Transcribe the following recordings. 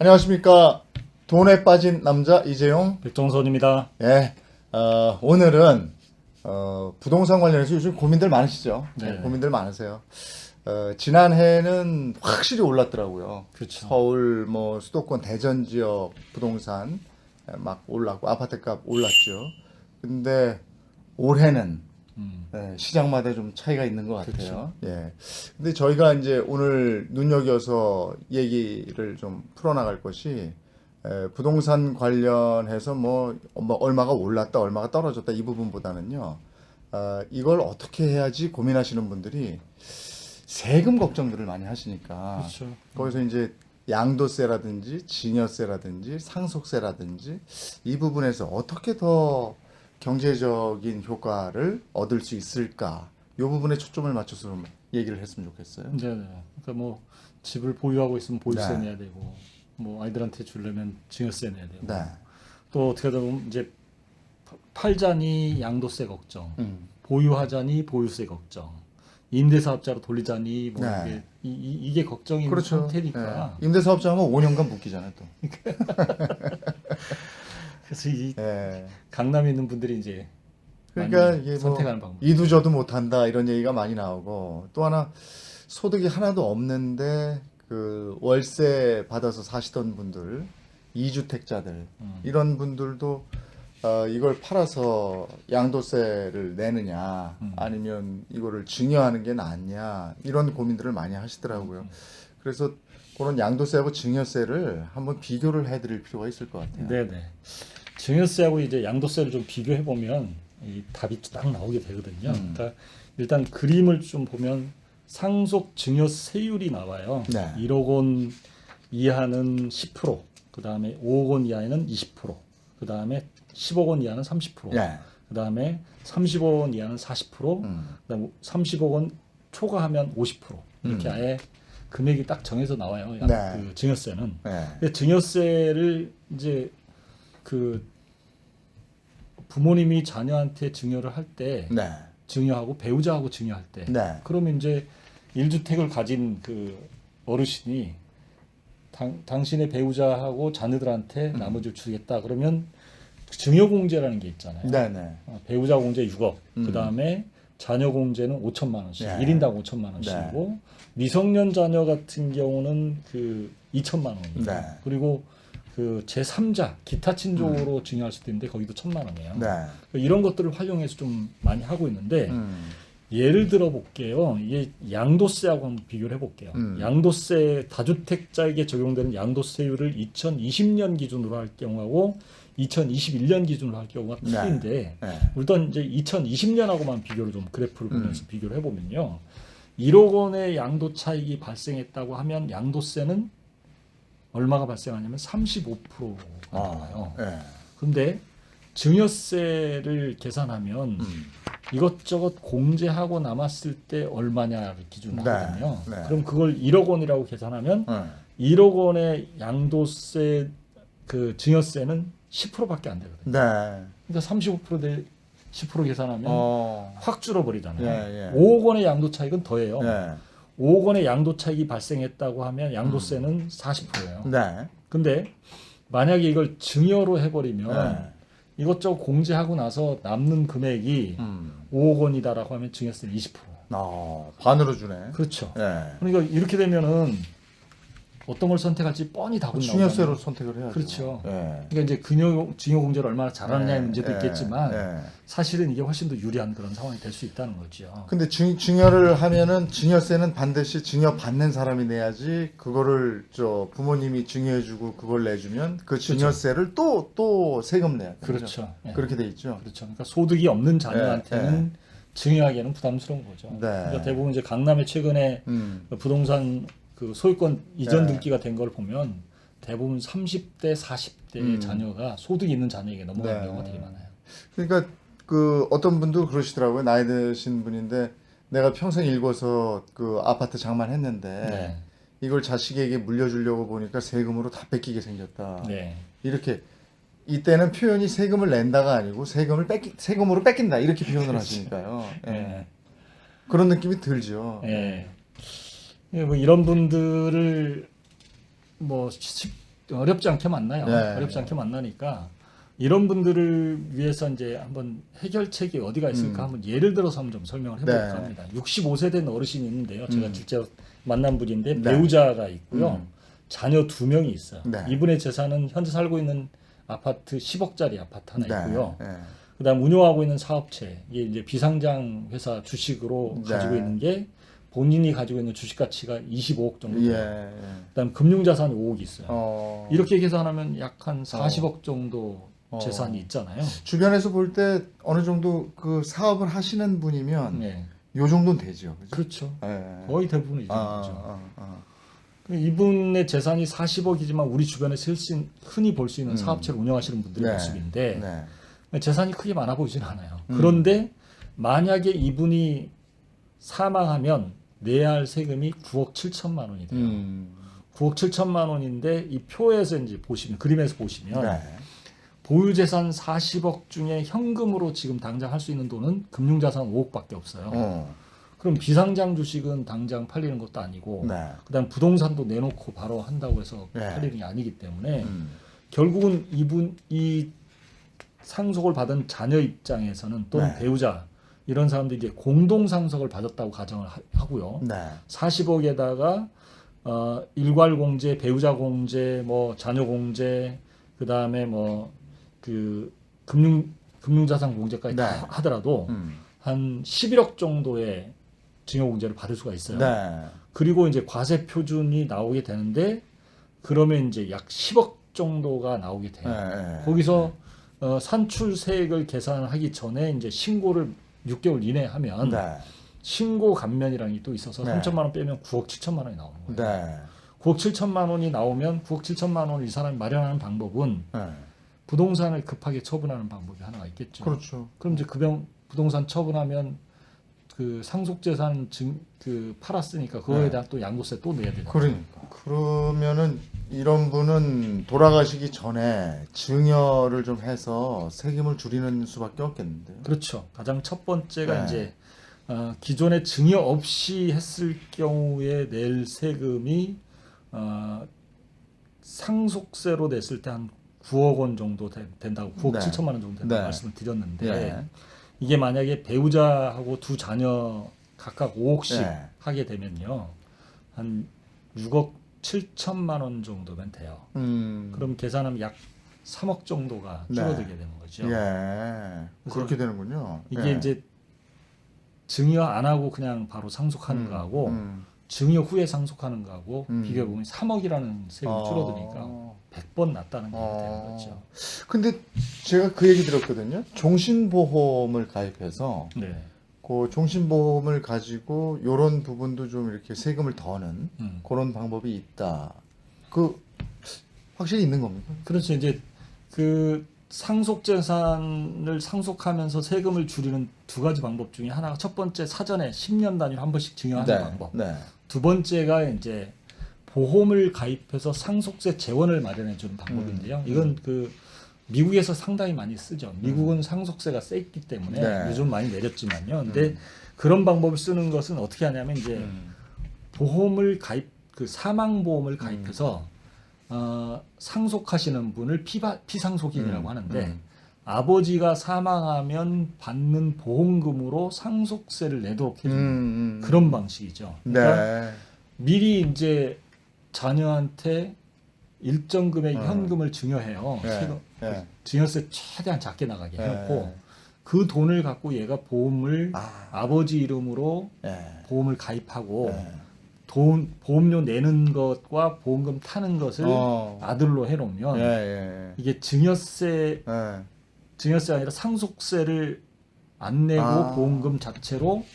안녕하십니까. 돈에 빠진 남자 이재용. 백종선입니다. 예. 오늘은 부동산 관련해서 요즘 고민들 많으시죠? 네. 고민들 많으세요. 지난해는 확실히 올랐더라고요. 그렇죠. 서울 뭐 수도권 대전 지역 부동산 막 올랐고 아파트값 올랐죠. 근데 올해는 시장마다 좀 차이가 있는 것 같아요. 예. 근데 저희가 이제 오늘 눈여겨서 얘기를 좀 풀어나갈 것이 부동산 관련해서 뭐 얼마가 올랐다, 얼마가 떨어졌다 이 부분보다는요. 이걸 어떻게 해야지 고민하시는 분들이 세금 걱정들을 많이 하시니까 그렇죠. 거기서 이제 양도세라든지 증여세라든지 상속세라든지 이 부분에서 어떻게 더 경제적인 효과를 얻을 수 있을까? 이 부분에 초점을 맞춰서 좀 얘기를 했으면 좋겠어요. 네, 그러니까 뭐 집을 보유하고 있으면 보유세 네. 내야 되고, 뭐 아이들한테 주려면 증여세 내야 되고, 네. 또 어떻게 보면 이제 팔자니 양도세 걱정, 음. 보유하자니 보유세 걱정, 임대사업자로 돌리자니 뭐 네. 이게 걱정인 그렇죠. 상태니까. 예. 임대사업자 하면 5년간 묶이잖아요, 또. 그래서 이 예. 강남에 있는 분들이 이제 그러니까 많이 이게 뭐 선택하는 방법. 이두저도 못한다 이런 얘기가 많이 나오고 또 하나 소득이 하나도 없는데 그 월세 받아서 사시던 분들, 이주택자들 이런 분들도 이걸 팔아서 양도세를 내느냐 아니면 이거를 증여하는 게 낫냐 이런 고민들을 많이 하시더라고요. 그래서 그런 양도세하고 증여세를 한번 비교를 해드릴 필요가 있을 것 같아요. 네네. 증여세하고 이제 양도세를 좀 비교해 보면 이 답이 딱 나오게 되거든요. 그러니까 일단 그림을 좀 보면 상속 증여세율이 나와요. 네. 1억 원 이하는 10%, 그 다음에 5억 원 이하에는 20%, 그 다음에 10억 원 이하는 30%, 네. 그 다음에 30억 원 이하는 40%, 그다음에 30억 원 초과하면 50% 이렇게 아예 금액이 딱 정해서 나와요. 네. 그 증여세는. 네. 근데 증여세를 이제 그 부모님이 자녀한테 증여를 할 때 네. 증여하고 배우자하고 증여할 때 네. 그러면 이제 1주택을 가진 그 어르신이 당신의 배우자하고 자녀들한테 나머지를 주겠다 그러면 증여공제라는 게 있잖아요. 네. 네. 배우자 공제 6억, 그 다음에 자녀 공제는 5천만 원씩, 네. 1인당 5천만 원씩이고 미성년 자녀 같은 경우는 그 2천만 원이에요. 네. 그리고 그 제3자 기타 친족으로 증여할 수도 있는데 거기도 1천만 원이에요. 네. 이런 것들을 활용해서 좀 많이 하고 있는데 예를 들어 볼게요. 이게 양도세하고 한번 비교를 해볼게요. 양도세 다주택자에게 적용되는 양도세율을 2020년 기준으로 할 경우하고 2021년 기준으로 할 경우가 네. 틀린데 네. 일단 이제 2020년하고만 비교를 좀 그래프를 보면서 비교를 해보면요. 1억 원의 양도 차익이 발생했다고 하면 양도세는 얼마가 발생하냐면 35%가 나와요. 네. 근데 증여세를 계산하면 이것저것 공제하고 남았을 때 얼마냐를 기준으로 네. 하거든요. 네. 그럼 그걸 1억 원이라고 계산하면 네. 1억 원의 양도세 그 증여세는 10%밖에 안 되거든요. 네. 그러니까 35%대 10% 계산하면 확 줄어버리잖아요. 예, 예. 5억 원의 양도 차익은 더해요. 네. 5억 원의 양도 차익이 발생했다고 하면 양도세는 40%예요. 네. 근데 만약에 이걸 증여로 해버리면 네. 이것저것 공제하고 나서 남는 금액이 5억 원이다라고 하면 증여세는 20%. 반으로 주네. 그렇죠. 네. 그러니까 이렇게 되면은 어떤 걸 선택할지 뻔히 답은 나오잖아요. 증여세로 선택을 해야죠. 그렇죠. 네. 그러니까 이제 증여 공제를 얼마나 잘하느냐의 문제도 있겠지만 네. 사실은 이게 훨씬 더 유리한 그런 상황이 될 수 있다는 거죠. 근데 증여를 하면은 증여세는 반드시 증여 받는 사람이 내야지 그거를 부모님이 증여해주고 그걸 내주면 그 증여세를 또 세금 내야 돼요. 그렇죠. 예. 그렇게 돼 있죠. 그렇죠. 그러니까 소득이 없는 자녀한테는 증여하기에는 부담스러운 거죠. 네. 그러니까 대부분 이제 강남에 최근에 부동산 그 소유권 이전 등기가 된 걸 보면 대부분 30대, 40대 자녀가 소득이 있는 자녀에게 넘어가는 네. 경우가 되게 많아요. 그러니까 그 어떤 분도 그러시더라고요. 나이 드신 분인데 내가 평생 일궈서 그 아파트 장만했는데 네. 이걸 자식에게 물려주려고 보니까 세금으로 다 뺏기게 생겼다. 네. 이렇게 이때는 표현이 세금을 낸다가 아니고 세금으로 뺏긴다 이렇게 표현을 하시니까요. 예. 네. 그런 느낌이 들죠. 예. 뭐 이런 분들을 뭐 어렵지 않게 만나요. 네. 어렵지 않게 만나니까 이런 분들을 위해서 이제 한번 해결책이 어디가 있을까 한번 예를 들어서 한번 좀 설명을 해볼까 네. 합니다. 65세 된 어르신이 있는데요. 제가 실제로 만난 분인데 네. 배우자가 있고요. 자녀 2명이 있어요. 네. 이분의 재산은 현재 살고 있는 아파트 10억짜리 아파트 하나 네. 있고요. 네. 그다음 운영하고 있는 사업체 이게 이제 비상장 회사 주식으로 네. 가지고 있는 게 본인이 가지고 있는 주식 가치가 25억 정도. 예. 그다음 금융자산이 5억 있어요. 이렇게 계산하면 약 한 40억 정도 재산이 있잖아요. 주변에서 볼 때 어느 정도 그 사업을 하시는 분이면 네. 요 정도는 되죠. 그죠? 그렇죠. 예. 거의 대부분이 이 정도죠. 아. 이분의 재산이 40억이지만 우리 주변에서 흔히 볼 수 있는 사업체를 운영하시는 분들의 네. 모습인데 네. 재산이 크게 많아 보이지는 않아요. 그런데 만약에 이분이 사망하면 내야 할 세금이 9억 7천만 원이 돼요. 9억 7천만 원인데 이 표에서 이제 보시면 그림에서 보시면 네. 보유 재산 40억 중에 현금으로 지금 당장 할 수 있는 돈은 금융자산 5억밖에 없어요. 그럼 비상장 주식은 당장 팔리는 것도 아니고 네. 그다음 부동산도 내놓고 바로 한다고 해서 네. 팔리는 게 아니기 때문에 결국은 이 상속을 받은 자녀 입장에서는 또는 네. 배우자 이런 사람들이 이제 공동 상속을 받았다고 가정을 하고요. 네. 40억에다가 일괄 공제, 배우자 공제, 뭐 자녀 공제, 그다음에 뭐 그 금융자산 공제까지 네. 다 하더라도 한 11억 정도의 증여 공제를 받을 수가 있어요. 네. 그리고 이제 과세 표준이 나오게 되는데 그러면 이제 약 10억 정도가 나오게 돼요. 네. 거기서 산출세액을 계산하기 전에 이제 신고를 6개월 이내에 하면 네. 신고 감면이라는 게 또 있어서 네. 3천만 원 빼면 9억 7천만 원이 나오는 거예요. 네. 9억 7천만 원이 나오면 9억 7천만 원을 이 사람이 마련하는 방법은 네. 부동산을 급하게 처분하는 방법이 하나가 있겠죠. 그렇죠. 그럼 이제 부동산 처분하면 그 상속재산 그 팔았으니까 그거에 네. 대한 또 양도세 또 내야 되죠. 그러니까. 그러면은 이런 분은 돌아가시기 전에 증여를 좀 해서 세금을 줄이는 수밖에 없겠는데요. 그렇죠. 가장 첫 번째가 네. 이제 기존에 증여 없이 했을 경우에 낼 세금이 상속세로 냈을 때 한 9억 원 정도 된다고 9억 네. 7천만 원 정도 된다고 네. 말씀을 드렸는데 네. 이게 만약에 배우자하고 두 자녀 각각 5억씩 네. 하게 되면요. 한 6억 7천만 원 정도면 돼요. 그럼 계산하면 약 3억 정도가 네. 줄어들게 되는 거죠. 예. 그렇게 되는군요. 이게 예. 이제 증여 안 하고 그냥 바로 상속하는 거하고 증여 후에 상속하는 거하고 비교해 보면 3억이라는 세금이 줄어드니까 100번 낫다는 얘기가 되는 거죠. 근데 제가 그 얘기 들었거든요. 종신보험을 가입해서 네. 그 종신보험을 가지고 이런 부분도 좀 이렇게 세금을 더는 그런 방법이 있다. 그 확실히 있는 겁니까? 그렇죠. 이제 그 상속재산을 상속하면서 세금을 줄이는 두 가지 방법 중에 하나가 첫 번째 사전에 10년 단위로 한 번씩 증여하는 방법. 네. 두 번째가 이제 보험을 가입해서 상속세 재원을 마련해 주는 방법인데요. 이건 그 미국에서 상당히 많이 쓰죠. 미국은 상속세가 세기 때문에 네. 요즘 많이 내렸지만요. 근데 그런 방법을 쓰는 것은 어떻게 하냐면 이제 보험을 그 사망보험을 가입해서 상속하시는 분을 피상속인이라고 하는데 아버지가 사망하면 받는 보험금으로 상속세를 내도록 해주는 그런 방식이죠. 그러니까 네. 미리 이제 자녀한테 일정 금액 현금을 증여해요. 네. 증여세 최대한 작게 나가게 해놓고 네. 그 돈을 갖고 얘가 보험을 아버지 이름으로 네. 보험을 가입하고 보험료 내는 것과 보험금 타는 것을 아들로 해놓으면 이게 증여세 아니라 상속세를 안 내고 보험금 자체로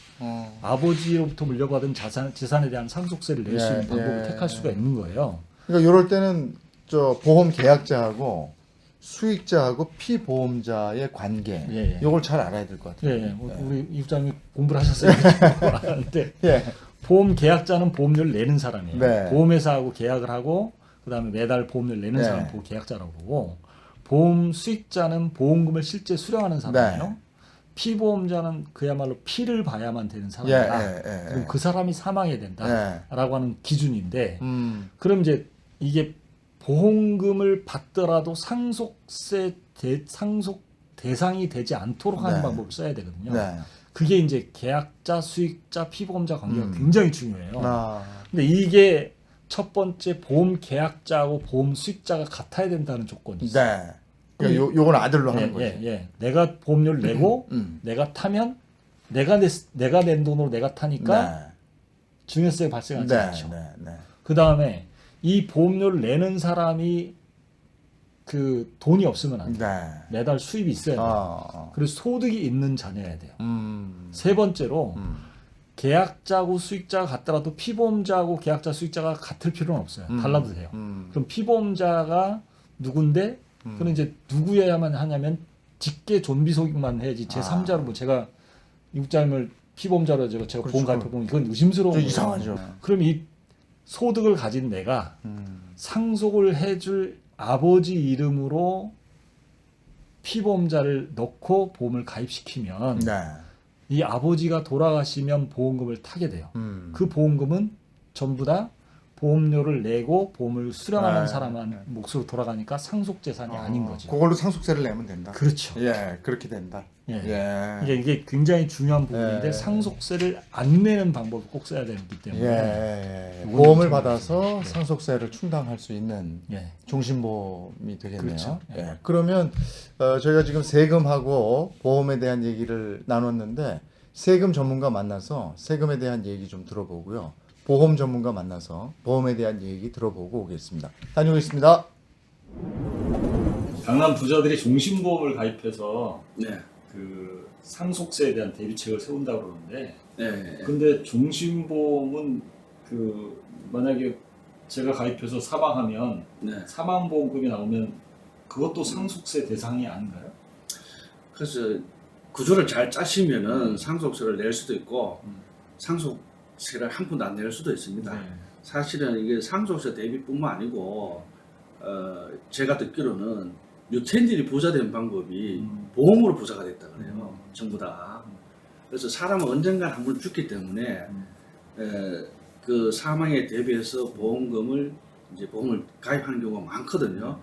아버지로부터 물려받은 재산에 대한 상속세를 낼 수 있는 방법을 택할 수가 있는 거예요. 그러니까 이럴 때는 저 보험 계약자하고 수익자하고 피보험자의 관계 이걸 잘 알아야 될 것 같아요. 우리 이국장님 공부를 하셨어요. 아는데 보험 계약자는 보험료를 내는 사람이에요. 네. 보험회사하고 계약을 하고 그다음에 매달 보험료를 내는 사람 보고 계약자라고 보고 보험 수익자는 보험금을 실제 수령하는 사람이에요. 피보험자는 그야말로 피를 봐야만 되는 사람이다. 그럼 그 사람이 사망해야 된다라고 하는 기준인데 그럼 이제 이게 보험금을 받더라도 상속 대상이 되지 않도록 하는 네. 방법을 써야 되거든요. 네. 그게 이제 계약자, 수익자, 피보험자 관계가 음. 굉장히 중요해요. 아. 근데 이게 첫 번째 보험 계약자하고 보험 수익자가 같아야 된다는 조건이 있어요. 네. 그러니까 요건 아들로 하는 거지. 예. 내가 보험료를 내고 내가 타면 내가 낸 돈으로 내가 타니까 증여세가 발생하지 않죠. 네. 그 다음에 이 보험료를 내는 사람이 그 돈이 없으면 안 돼요. 네. 매달 수입이 있어야 돼요. 그리고 소득이 있는 자녀여야 돼요. 세 번째로 계약자하고 수익자가 같더라도 피보험자하고 계약자 수익자가 같을 필요는 없어요. 달라도 돼요. 그럼 피보험자가 누군데 그럼 이제 누구여야만 하냐면 직계 존비 소득만 해야지 제3자로 뭐 제가 이국장님을 피보험자로 제가 그렇죠. 보험 가입해보면 이건 의심스러운 좀 거예요. 이상하죠. 그럼 이 소득을 가진 내가 상속을 해줄 아버지 이름으로 피보험자를 넣고 보험을 가입시키면 네. 이 아버지가 돌아가시면 보험금을 타게 돼요. 그 보험금은 전부 다 보험료를 내고 보험을 수령하는 네. 사람한 몫으로 돌아가니까 상속 재산이 아닌 거죠. 그걸로 상속세를 내면 된다. 그렇죠. 예, 그렇게 된다. 예. 이게 굉장히 중요한 부분인데 예. 상속세를 안 내는 방법을 꼭 써야 되기 때문에 예. 이거는 보험을 좀 받아서 예. 상속세를 충당할 수 있는 예. 종신보험이 되겠네요. 그렇죠. 예. 그러면 저희가 지금 세금하고 보험에 대한 얘기를 나눴는데 세금 전문가 만나서 세금에 대한 얘기 좀 들어보고요. 보험 전문가 만나서 보험에 대한 얘기 들어보고 오겠습니다. 다녀오겠습니다. 강남 부자들이 종신보험을 가입해서 네. 그 상속세에 대한 대비책을 세운다고 그러는데 네. 근데 종신보험은 그 만약에 제가 가입해서 사망하면 네. 사망보험금이 나오면 그것도 상속세 대상이 아닌가요? 그래서 구조를 잘 짜시면은 상속세를 낼 수도 있고 상속세를 한 푼도 안 낼 수도 있습니다. 네. 사실은 이게 상속세 대비뿐만 아니고 제가 듣기로는 유태인들이 부자 된 방법이 보험으로 부자가 됐다 그래요. 전부 다. 그래서 사람은 언젠가 한 번 죽기 때문에 그 사망에 대비해서 보험금을 이제 보험을 가입하는 경우가 많거든요.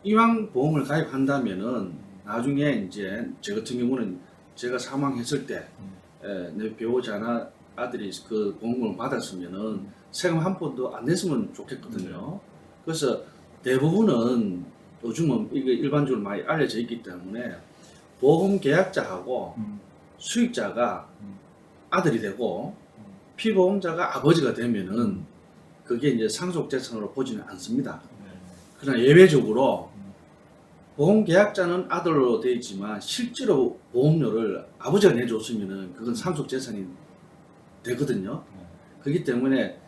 이왕 보험을 가입한다면은 나중에 이제 저 같은 경우는 제가 사망했을 때 내 배우자나 아들이 그 보험금을 받았으면은 세금 한 푼도 안 냈으면 좋겠거든요. 그래서 대부분은 요즘은 이게 일반적으로 많이 알려져 있기 때문에 보험 계약자하고 수익자가 아들이 되고 피보험자가 아버지가 되면은 그게 이제 상속재산으로 보지는 않습니다. 그러나 예외적으로 보험 계약자는 아들로 되어 있지만 실제로 보험료를 아버지가 내줬으면은 그건 상속재산이 되거든요. 그렇기 때문에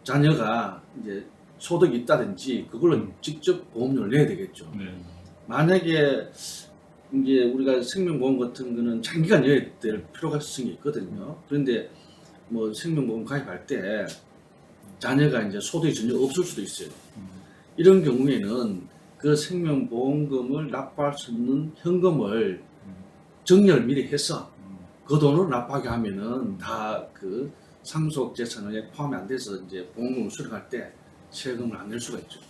자녀가 이제 소득이 있다든지 그걸로 직접 보험료를 내야 되겠죠. 만약에 이제 우리가 생명보험 같은 거는 장기간 내야 될 필요가 있거든요. 그런데 뭐 생명보험 가입할 때 자녀가 이제 소득이 전혀 없을 수도 있어요. 이런 경우에는 그 생명보험금을 납부할 수 있는 현금을 정리를 미리 해서 그 돈으로 납부하게 하면은 다 그 상속재산에 포함이 안 돼서 이제 보험금을 수령할 때 세금을 안 낼 수가 있죠.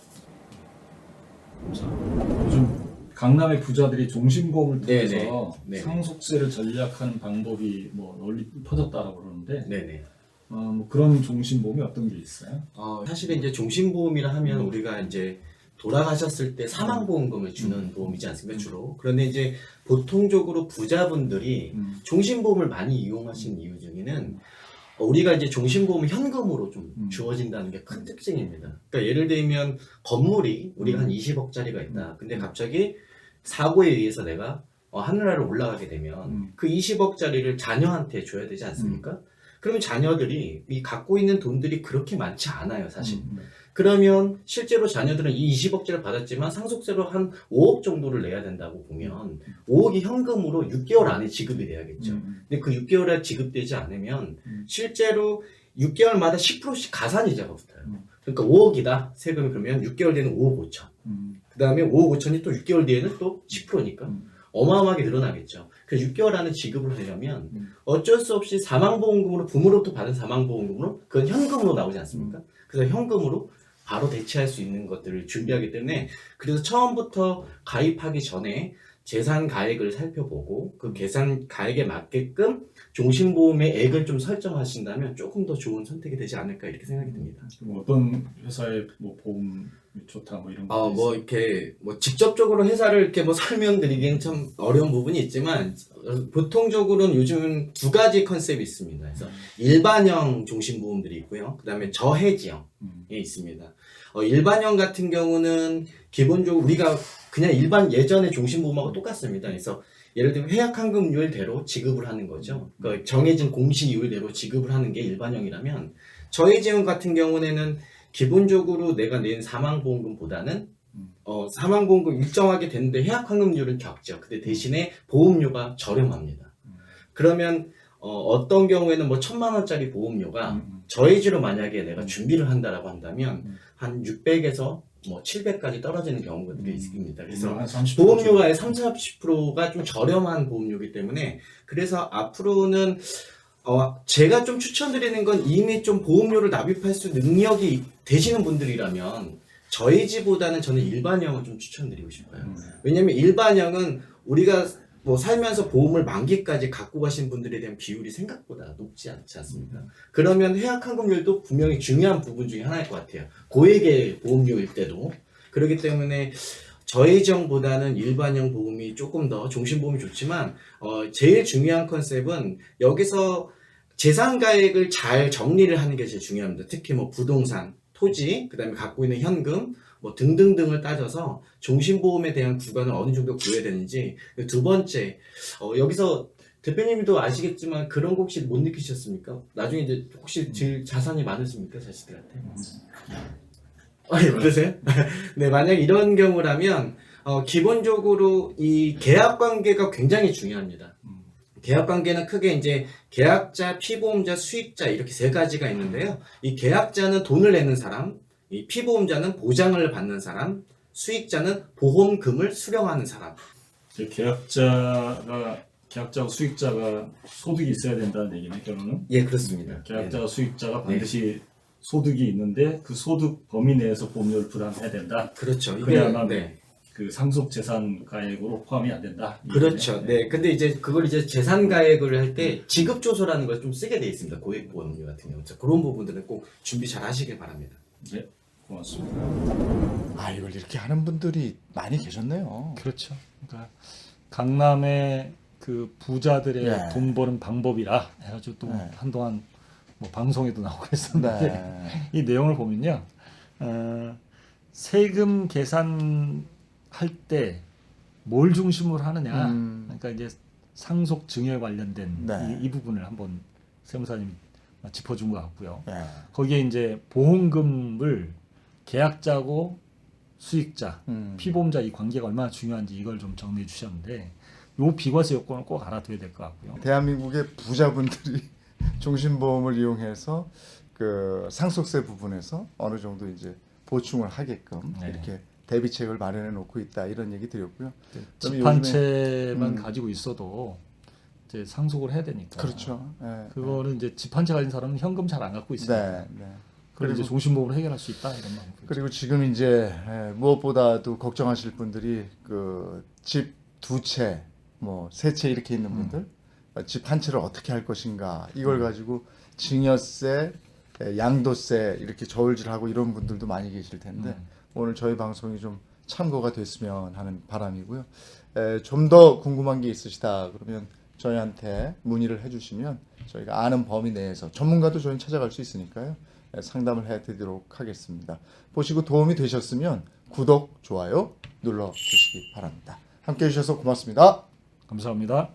요즘 강남의 부자들이 종신보험을 통해서 네네. 상속세를 전략하는 방법이 뭐 널리 퍼졌다라고 그러는데 네네. 뭐 그런 종신보험이 어떤 게 있어요? 사실은 이제 종신보험이라 하면 우리가 이제 돌아가셨을 때 사망보험금을 주는 보험이지 않습니까, 주로. 그런데 이제 보통적으로 부자분들이 종신보험을 많이 이용하신 이유 중에는 우리가 이제 종신보험은 현금으로 좀 주어진다는 게 큰 특징입니다. 그러니까 예를 들면 건물이 우리가 한 20억짜리가 있다. 근데 갑자기 사고에 의해서 내가 하늘나라로 올라가게 되면 그 20억짜리를 자녀한테 줘야 되지 않습니까? 그러면 자녀들이 이 갖고 있는 돈들이 그렇게 많지 않아요, 사실. 그러면 실제로 자녀들은 이 20억짜리를 받았지만 상속세로 한 5억 정도를 내야 된다고 보면 5억이 현금으로 6개월 안에 지급이 돼야겠죠. 근데 그 6개월에 지급되지 않으면 실제로 6개월마다 10%씩 가산이자가 붙어요. 그러니까 5억이다. 세금이 그러면 6개월 뒤에는 5억 5천. 그 다음에 5억 5천이 또 6개월 뒤에는 또 10%니까 어마어마하게 늘어나겠죠. 그래서 6개월 안에 지급을 하려면 어쩔 수 없이 사망보험금으로 부모로부터 받은 사망보험금으로 그건 현금으로 나오지 않습니까? 그래서 현금으로 바로 대체할 수 있는 것들을 준비하기 때문에 그래서 처음부터 가입하기 전에 재산 가액을 살펴보고 그 계산 가액에 맞게끔 종신보험의 액을 좀 설정하신다면 조금 더 좋은 선택이 되지 않을까 이렇게 생각이 듭니다. 뭐 어떤 회사의 뭐 보험이 좋다 뭐 이런 거 뭐 이렇게 뭐 직접적으로 회사를 이렇게 뭐 설명드리기엔 참 어려운 부분이 있지만 보통적으로는 요즘 두 가지 컨셉이 있습니다. 그래서 일반형 종신보험들이 있고요. 그다음에 저해지형이 있습니다. 일반형 같은 경우는 기본적으로 우리가 그냥 일반 예전의 종신보험하고 똑같습니다. 그래서 예를 들면 해약환급률대로 지급을 하는 거죠. 그러니까 정해진 공시이율대로 지급을 하는 게 일반형이라면 저해지형 같은 경우에는 기본적으로 내가 낸 사망보험금보다는 사망보험금 일정하게 되는데 해약환급률은 적죠. 근데 대신에 보험료가 저렴합니다. 그러면 어떤 경우에는 뭐 1,000만 원짜리 보험료가 저해지로 만약에 내가 준비를 한다라고 한다면 한 600에서 뭐 700까지 떨어지는 경우들이 있습니다. 그래서 한 30% 보험료가 30-40%가 좀 저렴한 보험료이기 때문에 그래서 앞으로는 제가 좀 추천드리는 건 이미 좀 보험료를 납입할 수 능력이 되시는 분들이라면 저해지보다는 저는 일반형을 좀 추천드리고 싶어요. 왜냐면 일반형은 우리가 뭐 살면서 보험을 만기까지 갖고 가신 분들에 대한 비율이 생각보다 높지 않지 않습니까? 그러면 해약환급률도 분명히 중요한 부분 중에 하나일 것 같아요. 고액의 보험료일 때도. 그렇기 때문에 저해지형보다는 일반형 보험이 조금 더 종신보험이 좋지만 제일 중요한 컨셉은 여기서 재산가액을 잘 정리를 하는 게 제일 중요합니다. 특히 뭐 부동산, 토지, 그 다음에 갖고 있는 현금 뭐 등등등을 따져서 종신보험에 대한 구간을 어느 정도 구해야 되는지. 두 번째, 여기서 대표님도 아시겠지만 그런 거 혹시 못 느끼셨습니까? 나중에 이제 혹시 제일 자산이 많으십니까? 자식들한테? 예, 그러세요? 네, 만약 이런 경우라면 기본적으로 이 계약 관계가 굉장히 중요합니다. 계약 관계는 크게 이제 계약자, 피보험자, 수익자 이렇게 세 가지가 있는데요. 이 계약자는 돈을 내는 사람, 이 피보험자는 보장을 받는 사람, 수익자는 보험금을 수령하는 사람. 계약자와 수익자가 소득이 있어야 된다는 얘기네, 결론은. 예, 그렇습니다. 계약자와 수익자가 반드시 소득이 있는데 그 소득 범위 내에서 보험료를 부담해야 된다. 그렇죠. 그래야만 그 상속 재산 가액으로 포함이 안 된다. 그렇죠. 네. 근데 이제 그걸 이제 재산 가액을 할 때 지급 조서라는 걸 좀 쓰게 돼 있습니다. 고액 보험료 같은 경우. 그런 부분들은 꼭 준비 잘 하시길 바랍니다. 네, 고맙습니다. 이걸 이렇게 하는 분들이 많이 계셨네요. 그렇죠. 그러니까 강남의 그 부자들의 돈 버는 방법이라 해가지고 또 한동안 뭐 방송에도 나오고 했었는데 이 내용을 보면요, 세금 계산할 때 뭘 중심으로 하느냐, 그러니까 이제 상속 증여 관련된 이 부분을 한번 세무사님이 짚어준 것 같고요. 거기에 이제 보험금을 계약자고 수익자, 피보험자 이 관계가 얼마나 중요한지 이걸 좀 정리해 주셨는데, 요 비과세 요건을 꼭 알아둬야 될 것 같고요. 대한민국의 부자분들이 종신보험을 이용해서 그 상속세 부분에서 어느 정도 이제 보충을 하게끔 이렇게 대비책을 마련해 놓고 있다, 이런 얘기 드렸고요. 집 한 채만 가지고 있어도 이제 상속을 해야 되니까. 그렇죠. 그거는 이제 집 한 채 가진 사람은 현금 잘 안 갖고 있으니까. 그리고 이제 종신보험으로 해결할 수 있다, 이런 마음. 그리고 지금 이제 무엇보다도 걱정하실 분들이 그 집 두 채, 뭐 세 채 이렇게 있는 분들, 집 한 채를 어떻게 할 것인가, 이걸 가지고 증여세, 양도세 이렇게 저울질하고 이런 분들도 많이 계실 텐데 오늘 저희 방송이 좀 참고가 됐으면 하는 바람이고요. 좀 더 궁금한 게 있으시다 그러면 저희한테 문의를 해주시면 저희가 아는 범위 내에서, 전문가도 저희는 찾아갈 수 있으니까요, 상담을 해드리도록 하겠습니다. 보시고 도움이 되셨으면 구독, 좋아요 눌러주시기 바랍니다. 함께해 주셔서 고맙습니다. 감사합니다.